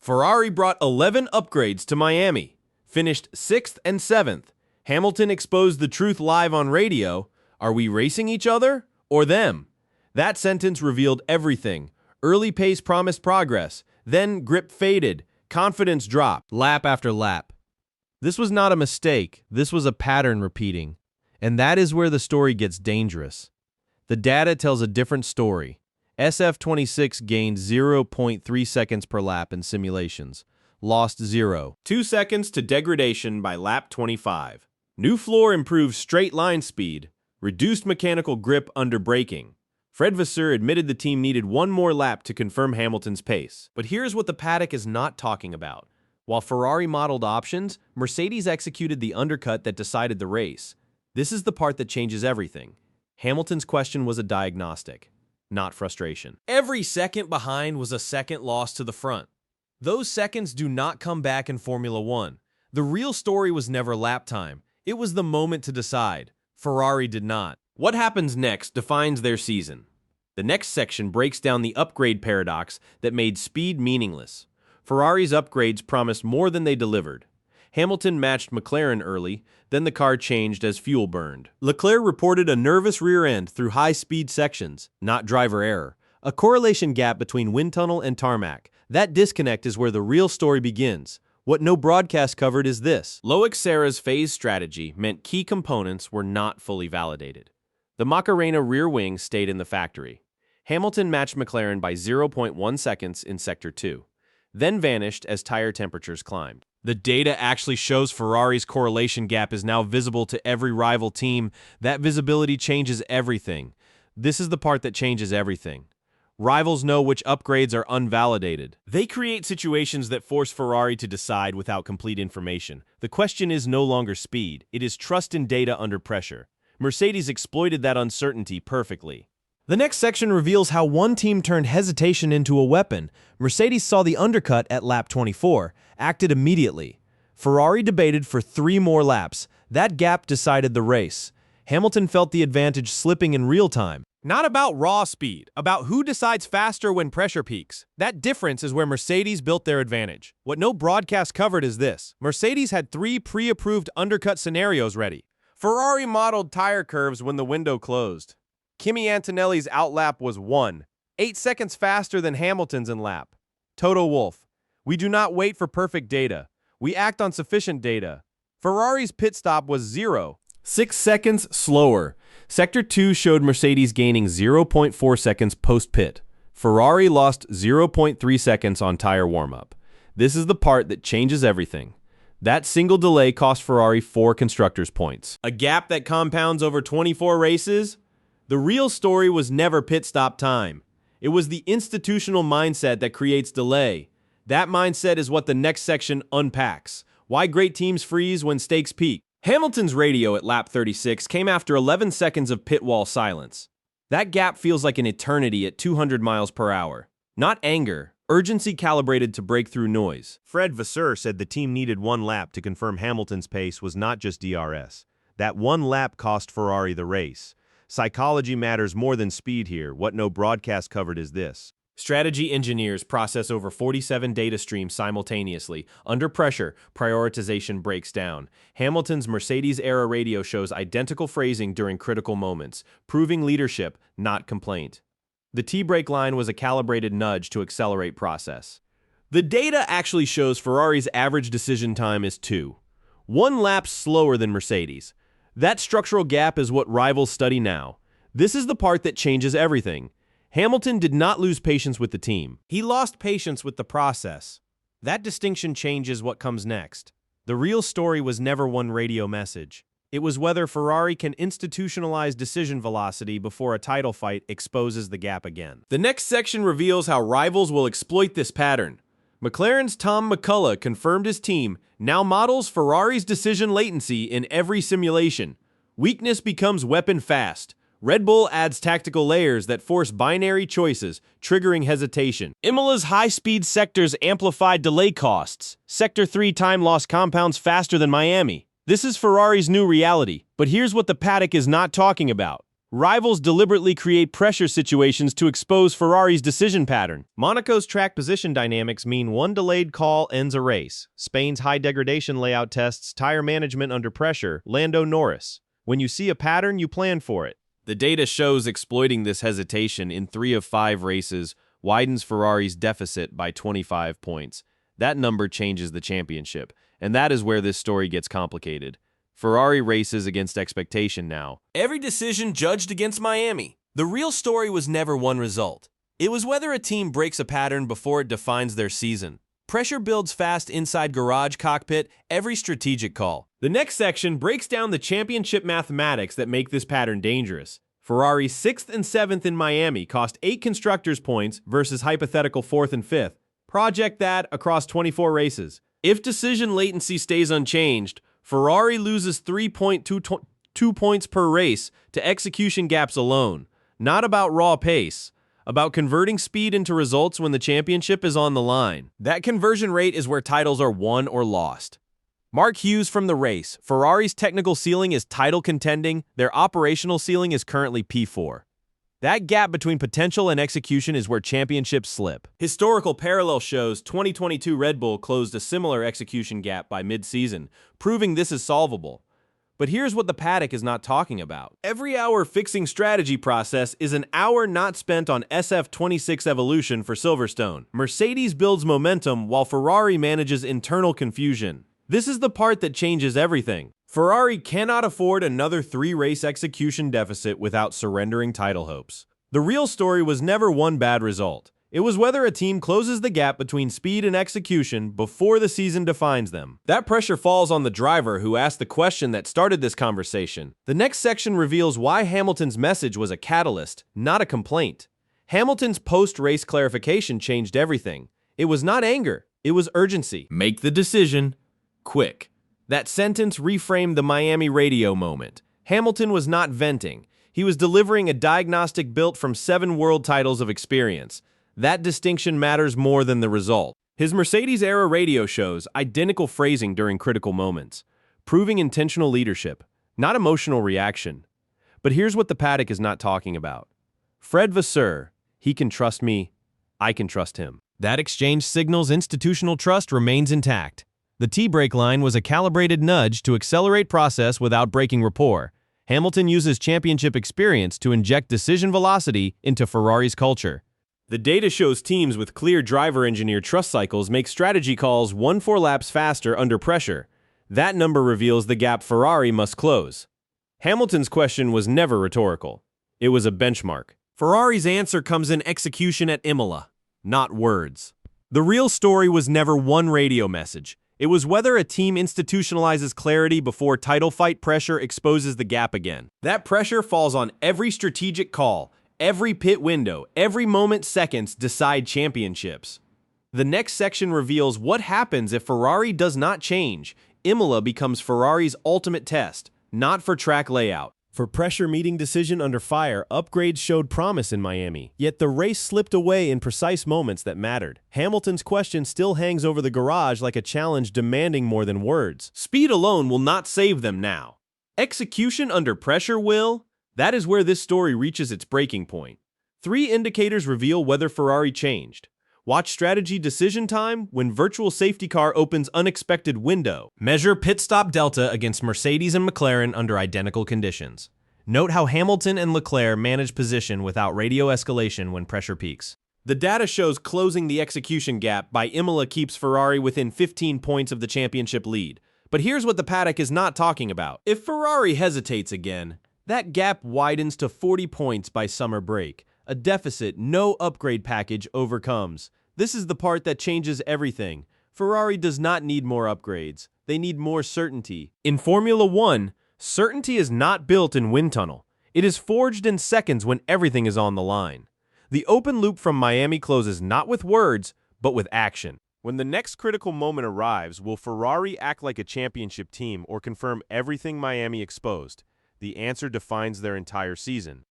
Ferrari brought 11 upgrades to Miami, finished 6th and 7th. Hamilton exposed the truth live on radio. Are we racing each other or them? That sentence revealed everything. Early pace promised progress, then grip faded, confidence dropped, lap after lap. This was not a mistake, this was a pattern repeating. And that is where the story gets dangerous. The data tells a different story. SF26 gained 0.3 seconds per lap in simulations, lost 2 seconds to degradation by lap 25. New floor improved straight line speed, reduced mechanical grip under braking. Fred Vasseur admitted the team needed one more lap to confirm Hamilton's pace. But here's what the paddock is not talking about. While Ferrari modeled options, Mercedes executed the undercut that decided the race. This is the part that changes everything. Hamilton's question was a diagnostic, not frustration. Every second behind was a second lost to the front. Those seconds do not come back in Formula One. The real story was never lap time. It was the moment to decide. Ferrari did not. What happens next defines their season. The next section breaks down the upgrade paradox that made speed meaningless. Ferrari's upgrades promised more than they delivered. Hamilton matched McLaren early, then the car changed as fuel burned. Leclerc reported a nervous rear end through high-speed sections, not driver error. A correlation gap between wind tunnel and tarmac. That disconnect is where the real story begins. What no broadcast covered is this. Loic Serra's phase strategy meant key components were not fully validated. The Macarena rear wing stayed in the factory. Hamilton matched McLaren by 0.1 seconds in Sector 2, then vanished as tire temperatures climbed. The data actually shows Ferrari's correlation gap is now visible to every rival team. That visibility changes everything. This is the part that changes everything. Rivals know which upgrades are unvalidated. They create situations that force Ferrari to decide without complete information. The question is no longer speed, it is trust in data under pressure. Mercedes exploited that uncertainty perfectly. The next section reveals how one team turned hesitation into a weapon. Mercedes saw the undercut at lap 24, acted immediately. Ferrari debated for 3 more laps. That gap decided the race. Hamilton felt the advantage slipping in real time. Not about raw speed, about who decides faster when pressure peaks. That difference is where Mercedes built their advantage. What no broadcast covered is this. Mercedes had 3 pre-approved undercut scenarios ready. Ferrari modeled tire curves when the window closed. Kimi Antonelli's outlap was 8 seconds faster than Hamilton's in lap. Toto Wolff. We do not wait for perfect data. We act on sufficient data. Ferrari's pit stop was 6 seconds slower. Sector 2 showed Mercedes gaining 0.4 seconds post-pit. Ferrari lost 0.3 seconds on tire warm-up. This is the part that changes everything. That single delay cost Ferrari 4 constructors' points. A gap that compounds over 24 races? The real story was never pit stop time. It was the institutional mindset that creates delay. That mindset is what the next section unpacks. Why great teams freeze when stakes peak. Hamilton's radio at lap 36 came after 11 seconds of pit wall silence. That gap feels like an eternity at 200 miles per hour. Not anger, urgency calibrated to break through noise. Fred Vasseur said the team needed 1 lap to confirm Hamilton's pace was not just DRS. That 1 lap cost Ferrari the race. Psychology matters more than speed here. What no broadcast covered is this. Strategy engineers process over 47 data streams simultaneously. Under pressure, prioritization breaks down. Hamilton's Mercedes-era radio shows identical phrasing during critical moments, proving leadership, not complaint. The T-brake line was a calibrated nudge to accelerate process. The data actually shows Ferrari's average decision time is 1 lap slower than Mercedes. That structural gap is what rivals study now. This is the part that changes everything. Hamilton did not lose patience with the team. He lost patience with the process. That distinction changes what comes next. The real story was never one radio message. It was whether Ferrari can institutionalize decision velocity before a title fight exposes the gap again. The next section reveals how rivals will exploit this pattern. McLaren's Tom McCullough confirmed his team now models Ferrari's decision latency in every simulation. Weakness becomes weapon fast. Red Bull adds tactical layers that force binary choices, triggering hesitation. Imola's high-speed sectors amplified delay costs. Sector 3 time loss compounds faster than Miami. This is Ferrari's new reality, but here's what the paddock is not talking about. Rivals deliberately create pressure situations to expose Ferrari's decision pattern. Monaco's track position dynamics mean one delayed call ends a race. Spain's high degradation layout tests tire management under pressure. Lando Norris. When you see a pattern, you plan for it. The data shows exploiting this hesitation in 3 of 5 races widens Ferrari's deficit by 25 points. That number changes the championship, and that is where this story gets complicated. Ferrari races against expectation now. Every decision judged against Miami. The real story was never one result. It was whether a team breaks a pattern before it defines their season. Pressure builds fast inside garage cockpit, every strategic call. The next section breaks down the championship mathematics that make this pattern dangerous. Ferrari's 6th and 7th in Miami cost 8 constructors' points versus hypothetical 4th and 5th. Project that across 24 races. If decision latency stays unchanged, Ferrari loses 3.2 points per race to execution gaps alone. Not about raw pace, about converting speed into results when the championship is on the line. That conversion rate is where titles are won or lost. Mark Hughes from the race. Ferrari's technical ceiling is title contending. Their operational ceiling is currently P4. That gap between potential and execution is where championships slip. Historical parallel shows 2022 Red Bull closed a similar execution gap by mid-season, proving this is solvable. But here's what the paddock is not talking about. Every hour fixing strategy process is an hour not spent on SF26 evolution for Silverstone. Mercedes builds momentum while Ferrari manages internal confusion. This is the part that changes everything. Ferrari cannot afford another 3-race execution deficit without surrendering title hopes. The real story was never one bad result. It was whether a team closes the gap between speed and execution before the season defines them. That pressure falls on the driver who asked the question that started this conversation. The next section reveals why Hamilton's message was a catalyst, not a complaint. Hamilton's post-race clarification changed everything. It was not anger, it was urgency. Make the decision, quick. That sentence reframed the Miami radio moment. Hamilton was not venting. He was delivering a diagnostic built from 7 world titles of experience. That distinction matters more than the result. His Mercedes-era radio shows identical phrasing during critical moments, proving intentional leadership, not emotional reaction. But here's what the paddock is not talking about. Fred Vasseur, he can trust me, I can trust him. That exchange signals institutional trust remains intact. The T-brake line was a calibrated nudge to accelerate process without breaking rapport. Hamilton uses championship experience to inject decision velocity into Ferrari's culture. The data shows teams with clear driver-engineer trust cycles make strategy calls 1-4 laps faster under pressure. That number reveals the gap Ferrari must close. Hamilton's question was never rhetorical. It was a benchmark. Ferrari's answer comes in execution at Imola, not words. The real story was never one radio message. It was whether a team institutionalizes clarity before title fight pressure exposes the gap again. That pressure falls on every strategic call, every pit window, every moment seconds decide championships. The next section reveals what happens if Ferrari does not change. Imola becomes Ferrari's ultimate test, not for track layout. For pressure meeting decision under fire, upgrades showed promise in Miami. Yet the race slipped away in precise moments that mattered. Hamilton's question still hangs over the garage like a challenge demanding more than words. Speed alone will not save them now. Execution under pressure will? That is where this story reaches its breaking point. 3 indicators reveal whether Ferrari changed. Watch strategy decision time when virtual safety car opens unexpected window. Measure pit stop delta against Mercedes and McLaren under identical conditions. Note how Hamilton and Leclerc manage position without radio escalation when pressure peaks. The data shows closing the execution gap by Imola keeps Ferrari within 15 points of the championship lead. But here's what the paddock is not talking about. If Ferrari hesitates again, that gap widens to 40 points by summer break, a deficit no upgrade package overcomes. This is the part that changes everything. Ferrari does not need more upgrades. They need more certainty. In Formula 1, certainty is not built in wind tunnel. It is forged in seconds when everything is on the line. The open loop from Miami closes not with words, but with action. When the next critical moment arrives, will Ferrari act like a championship team or confirm everything Miami exposed? The answer defines their entire season.